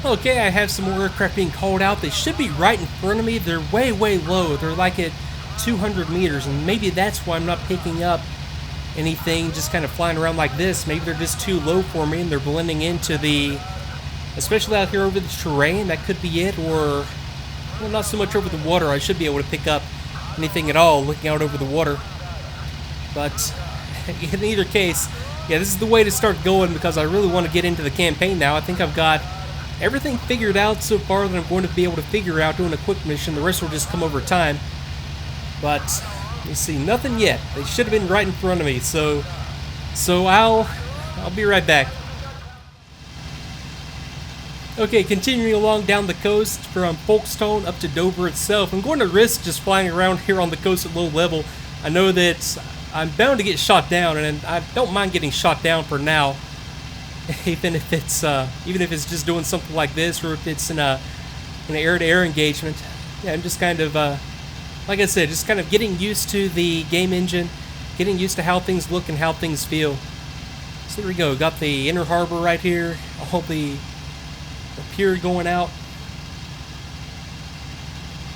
Okay, I have some more aircraft being called out. They should be right in front of me. They're way, way low. They're like at 200 meters, and maybe that's why I'm not picking up anything just kind of flying around like this. Maybe they're just too low for me, and they're blending into the... especially out here over the terrain, that could be it, or... well, not so much over the water. I should be able to pick up anything at all looking out over the water. But in either case, yeah, this is the way to start going because I really want to get into the campaign now. I think I've got everything figured out so far that I'm going to be able to figure out doing a quick mission. The rest will just come over time. But you see, nothing yet. They should have been right in front of me. So I'll be right back. Okay, continuing along down the coast from Folkestone up to Dover itself. I'm going to risk just flying around here on the coast at low level. I know that I'm bound to get shot down, and I don't mind getting shot down for now. Even if it's just doing something like this, or if it's in an air-to-air engagement. Yeah, I'm just kind of, like I said, just kind of getting used to the game engine, getting used to how things look and how things feel. So there we go. Got the inner harbor right here. All the pier going out.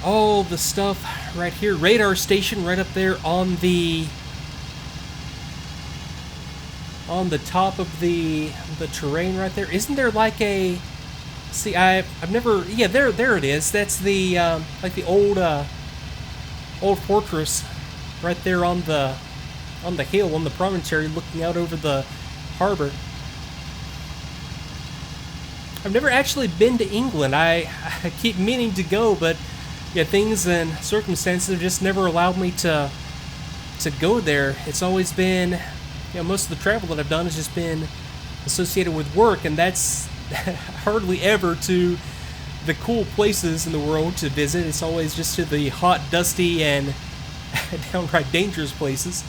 All the stuff right here. Radar station right up there on the top of the terrain right there. Isn't there like a... see, I've never... yeah, there it is. That's the like the old fortress right there on the hill, on the promontory, looking out over the harbor. I've never actually been to England. I keep meaning to go, but yeah, things and circumstances have just never allowed me to go there. It's always been, you know, most of the travel that I've done has just been associated with work, and that's hardly ever to the cool places in the world to visit. It's always just to the hot, dusty, and downright dangerous places.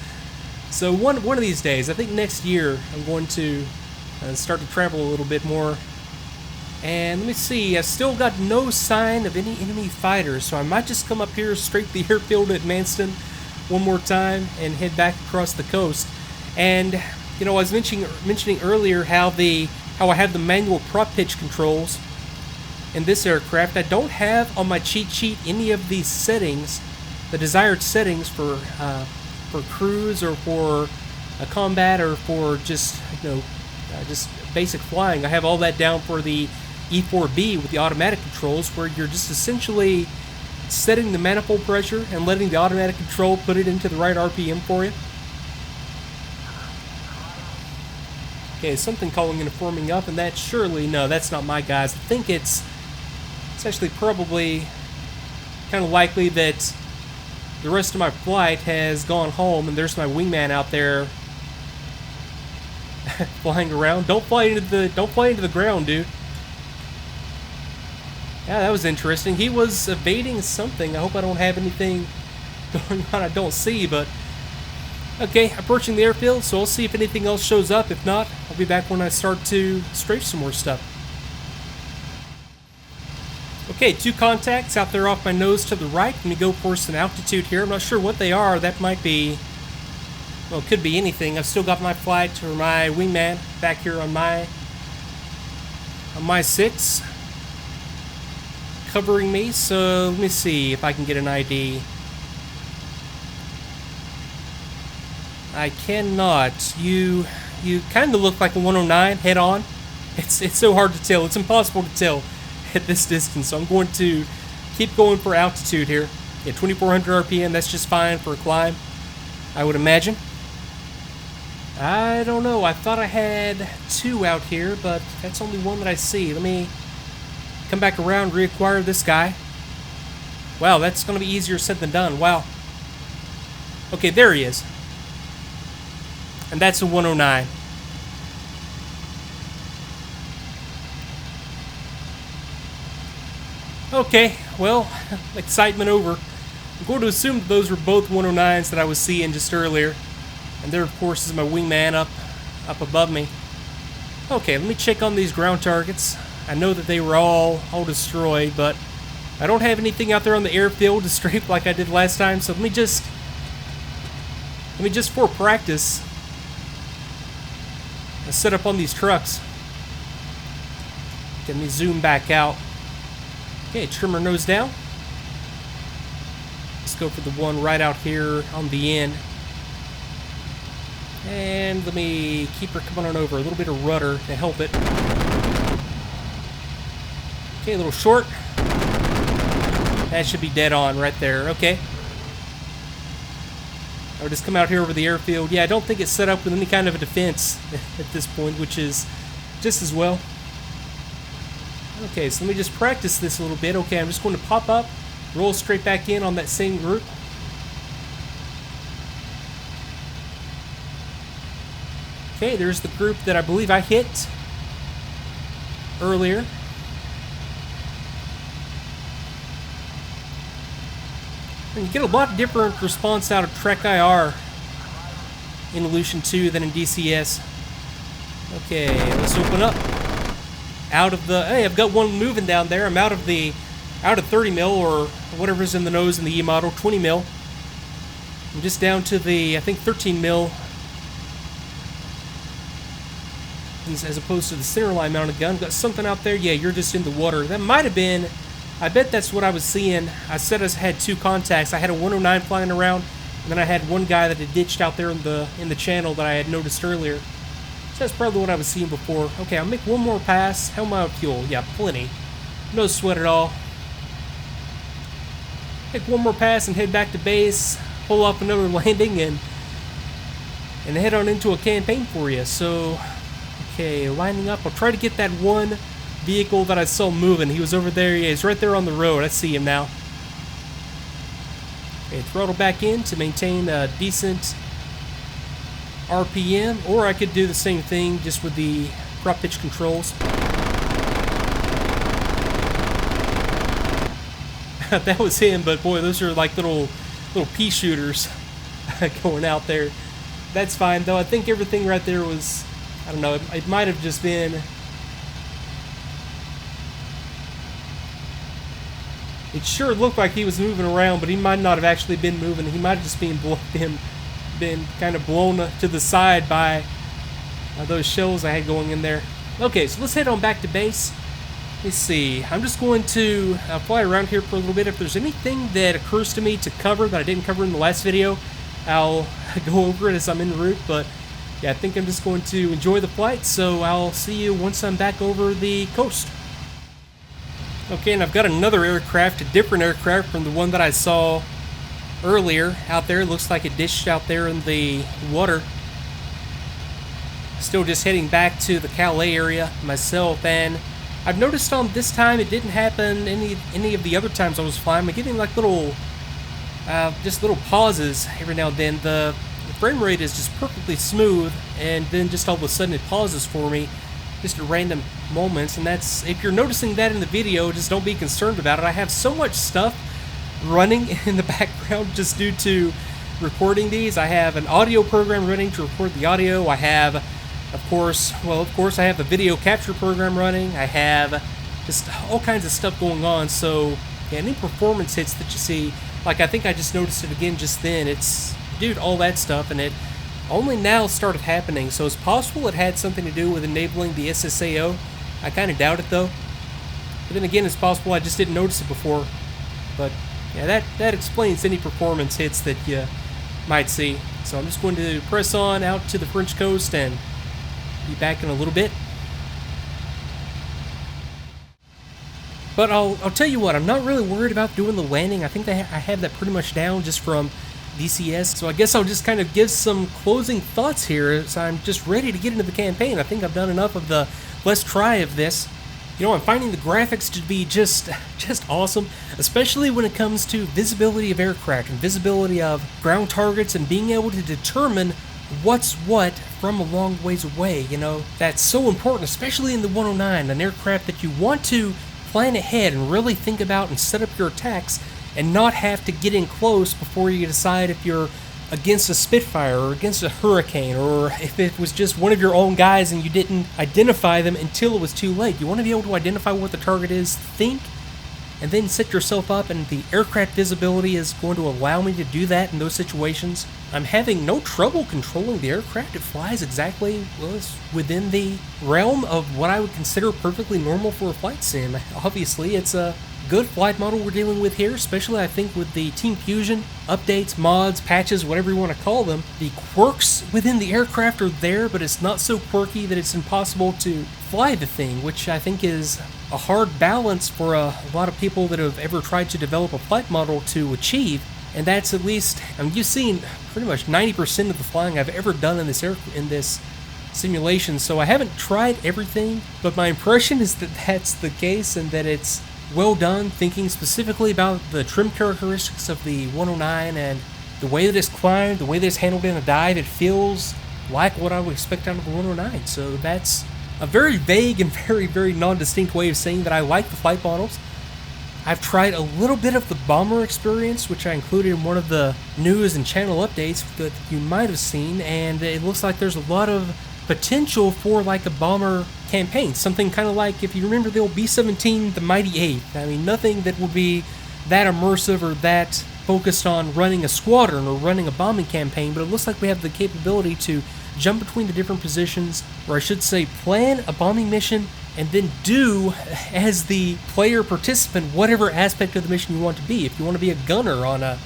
So one of these days, I think next year, I'm going to start to travel a little bit more. And let me see, I've still got no sign of any enemy fighters, so I might just come up here straight to the airfield at Manston one more time and head back across the coast. And, you know, I was mentioning earlier how I have the manual prop pitch controls in this aircraft. I don't have on my cheat sheet any of these settings, the desired settings for cruise or for a combat or for just, you know, just basic flying. I have all that down for the E4B with the automatic controls, where you're just essentially setting the manifold pressure and letting the automatic control put it into the right RPM for you. Okay, something calling and forming up, and that surely, no, that's not my guys. I think it's actually probably kind of likely that the rest of my flight has gone home, and there's my wingman out there flying around. Don't fly into the ground, dude. Yeah, that was interesting. He was evading something. I hope I don't have anything going on I don't see, but... okay, approaching the airfield, so I'll see if anything else shows up. If not, I'll be back when I start to strafe some more stuff. Okay, 2 contacts out there off my nose to the right. I'm going to go for some altitude here. I'm not sure what they are. That might be... well, it could be anything. I've still got my flight or my wingman back here on my 6 covering me. So let me see if I can get an ID. I cannot. You kind of look like a 109 head on. It's so hard to tell. It's impossible to tell at this distance. So I'm going to keep going for altitude here. Yeah, 2400 RPM. That's just fine for a climb, I would imagine. I don't know. I thought I had 2 out here, but that's only one that I see. Let me come back around, reacquire this guy. Wow, that's going to be easier said than done. Wow. Okay, there he is. And that's a 109. Okay, well, excitement over. I'm going to assume that those were both 109s that I was seeing just earlier. And there, of course, is my wingman up above me. Okay, let me check on these ground targets. I know that they were all destroyed, but I don't have anything out there on the airfield to strafe like I did last time. So let me just for practice, set up on these trucks. Let me zoom back out. Okay, trimmer nose down. Let's go for the one right out here on the end. And let me keep her coming on over. A little bit of rudder to help it. Okay, a little short. That should be dead on right there. Okay. I'll just come out here over the airfield. Yeah, I don't think it's set up with any kind of a defense at this point, which is just as well. Okay, so let me just practice this a little bit. Okay, I'm just going to pop up, roll straight back in on that same group. Okay, there's the group that I believe I hit earlier. And you get a lot different response out of TrackIR in Illusion 2 than in DCS. Okay, let's open up. Out of the, hey, I've got one moving down there. I'm out of 30 mil or whatever's in the nose in the E model, 20 mil. I'm just down to the, I think, 13 mil. As opposed to the centerline mounted gun. Got something out there? Yeah, you're just in the water. That might have been, I bet that's what I was seeing. I said I had two contacts. I had a 109 flying around, and then I had one guy that had ditched out there in the channel that I had noticed earlier. So that's probably what I was seeing before. Okay, I'll make one more pass. How am I out of fuel? Yeah, plenty. No sweat at all. Make one more pass and head back to base. Pull off another landing and head on into a campaign for you. So, okay, lining up. I'll try to get that one vehicle that I saw moving. He was over there. Yeah, he's right there on the road. I see him now. Okay, throttle back in to maintain a decent RPM, or I could do the same thing just with the prop pitch controls. That was him, but boy, those are like little pea shooters going out there. That's fine, though. I think everything right there was, I don't know, it might have just been, it sure looked like he was moving around, but he might not have actually been moving. He might have just been kind of blown to the side by those shells I had going in there. Okay, so let's head on back to base. Let's see. I'm just going to fly around here for a little bit. If there's anything that occurs to me to cover that I didn't cover in the last video, I'll go over it as I'm en route. But yeah, I think I'm just going to enjoy the flight, so I'll see you once I'm back over the coast. Okay, and I've got another aircraft, a different aircraft from the one that I saw earlier out there. It looks like it dished out there in the water. Still just heading back to the Calais area myself, and I've noticed on this time it didn't happen any of the other times I was flying. I'm getting like just little pauses every now and then. The frame rate is just perfectly smooth, and then just all of a sudden it pauses for me just at random moments. And that's, if you're noticing that in the video, just don't be concerned about it. I have so much stuff running in the background just due to recording these. I have an audio program running to record the audio. I have, of course, I have a video capture program running. I have just all kinds of stuff going on. So yeah, any performance hits that you see, like I think I just noticed it again just then, it's, dude, all that stuff, and it only now started happening. So it's possible it had something to do with enabling the SSAO. I kind of doubt it though. But then again, it's possible I just didn't notice it before. But yeah, that explains any performance hits that you might see. So I'm just going to press on out to the French coast and be back in a little bit. But I'll tell you what, I'm not really worried about doing the landing. I think I have that pretty much down just from DCS. So I guess I'll just kind of give some closing thoughts here as I'm just ready to get into the campaign. I think I've done enough of the let's try of this. You know, I'm finding the graphics to be just awesome, especially when it comes to visibility of aircraft and visibility of ground targets and being able to determine what's what from a long ways away. You know, that's so important, especially in the 109, an aircraft that you want to plan ahead and really think about and set up your attacks and not have to get in close before you decide if you're against a Spitfire or against a Hurricane, or if it was just one of your own guys and you didn't identify them until it was too late. You want to be able to identify what the target is, think, and then set yourself up, and the aircraft visibility is going to allow me to do that in those situations. I'm having no trouble controlling the aircraft. It flies exactly, well, it's within the realm of what I would consider perfectly normal for a flight sim. Obviously, it's a good flight model we're dealing with here, especially I think with the Team Fusion updates, mods, patches, whatever you want to call them. The quirks within the aircraft are there, but it's not so quirky that it's impossible to fly the thing, which I think is a hard balance for a lot of people that have ever tried to develop a flight model to achieve. And that's at least, you've seen pretty much 90% of the flying I've ever done in this simulation, so I haven't tried everything, but my impression is that that's the case and that it's well done, thinking specifically about the trim characteristics of the 109 and the way that it's climbed, the way that it's handled in a dive. It feels like what I would expect out of the 109. So that's a very vague and very, very non-distinct way of saying that I like the flight models. I've tried a little bit of the bomber experience, which I included in one of the news and channel updates that you might have seen, and it looks like there's a lot of potential for like a bomber campaign, something kind of like, if you remember the old B-17, the Mighty Eight. I mean, nothing that would be that immersive or that focused on running a squadron or running a bombing campaign, but it looks like we have the capability to jump between the different positions, or I should say plan a bombing mission and then do, as the player participant, whatever aspect of the mission you want to be. If you want to be a gunner on a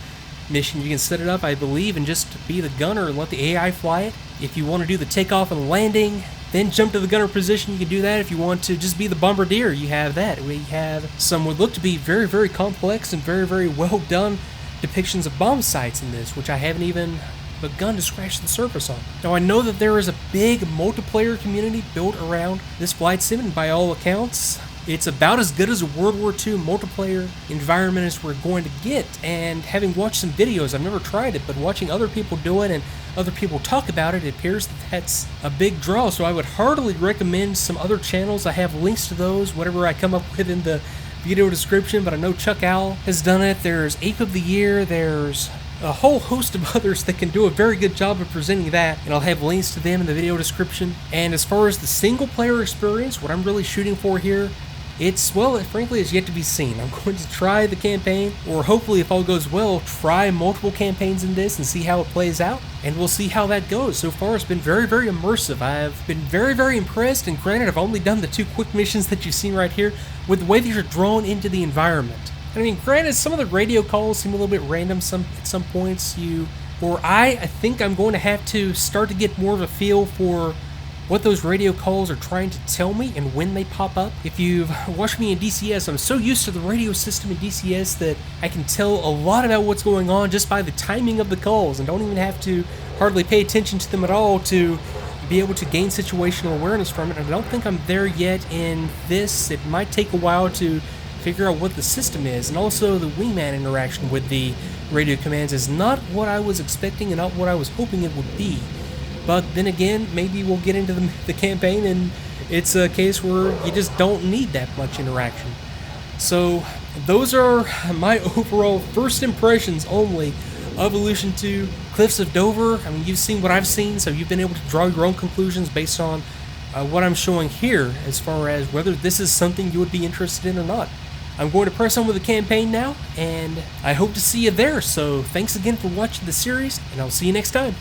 mission, you can set it up, I believe, and just be the gunner and let the AI fly it. If you want to do the takeoff and landing, then jump to the gunner position, you can do that. If you want to just be the bombardier, you have that. We have some would look to be very, very complex and very, very well done depictions of bomb sites in this, which I haven't even begun to scratch the surface on. Now, I know that there is a big multiplayer community built around this flight sim, and by all accounts, it's about as good as a World War II multiplayer environment as we're going to get. And having watched some videos, I've never tried it, but watching other people do it and other people talk about it, it appears that that's a big draw. So I would heartily recommend some other channels. I have links to those, whatever I come up with in the video description, but I know Chuck Owl has done it. There's Ape of the Year, there's a whole host of others that can do a very good job of presenting that, and I'll have links to them in the video description. And as far as the single player experience, what I'm really shooting for here, it's, well, frankly, it's yet to be seen. I'm going to try the campaign, or hopefully, if all goes well, try multiple campaigns in this and see how it plays out, and we'll see how that goes. So far, it's been very, very immersive. I've been very, very impressed, and granted, I've only done the 2 quick missions that you've seen right here, with the way that you're drawn into the environment. I mean, granted, some of the radio calls seem a little bit random at some points. I think I'm going to have to start to get more of a feel for what those radio calls are trying to tell me and when they pop up. If you've watched me in DCS, I'm so used to the radio system in DCS that I can tell a lot about what's going on just by the timing of the calls and don't even have to hardly pay attention to them at all to be able to gain situational awareness from it. And I don't think I'm there yet in this. It might take a while to figure out what the system is, and also the wingman interaction with the radio commands is not what I was expecting and not what I was hoping it would be. But then again, maybe we'll get into the campaign and it's a case where you just don't need that much interaction. So those are my overall first impressions only of Evolution 2 Cliffs of Dover. I mean, you've seen what I've seen, so you've been able to draw your own conclusions based on what I'm showing here as far as whether this is something you would be interested in or not. I'm going to press on with the campaign now, and I hope to see you there. So thanks again for watching the series, and I'll see you next time.